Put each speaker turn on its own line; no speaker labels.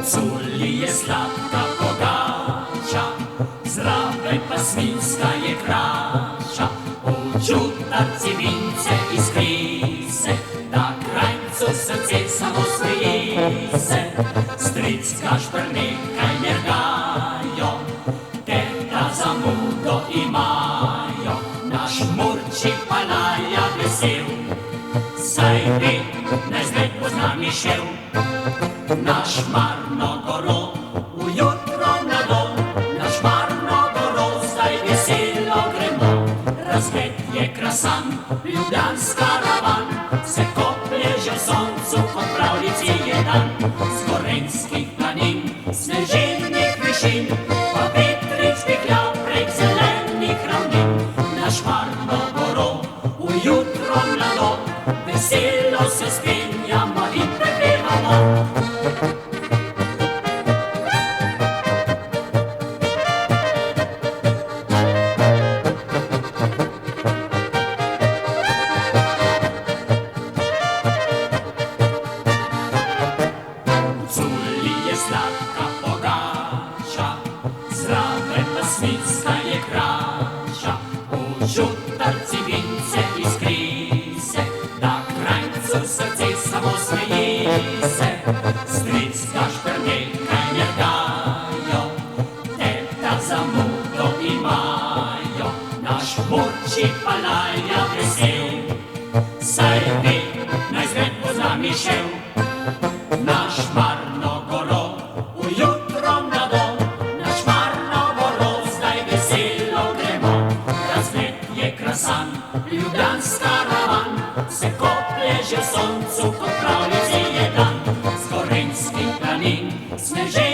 Culi je sladka pogača, zraven pa svinjska je krača. V čutarci vince iskri se, da krajcu srce samo smeji se. Stric Gašper nekaj nergajo, teta zamudo imajo. Naš Murčik pa laja vesel, saj ve, najzdaj pozna Mišel. Naš Marnogorod ujutro na dom, naš Marnogorod zdaj veselo gremo. Razgled je krasan, ljubljanska ravan, se koplje že v soncu, kot pravljici je dan. Z gorenjskih planin, sneženih višin, pa vetrič pihlja prek zelenih ravnin. Naš Marnogorod ujutro na dom, veselo se spenjamo in prepevamo. Culi je sladka pogača, zraven pa svinjska je krača. V čutarci vince iskri se, da krajcu srce samo smeji se. Stric Gašper nekaj nergajo, teta zamudo imajo. Naš Murčik pa laja vesel, saj ve, najzdaj pozna Mišel. Naš Marnogorod ujutro na dom, naš Marnogorod zdaj veselo gremo. Razgled je krasan, ljubljanska ravan, se koplje že v soncu, kot pravljici je dan. Z gorenjskih planin sneženih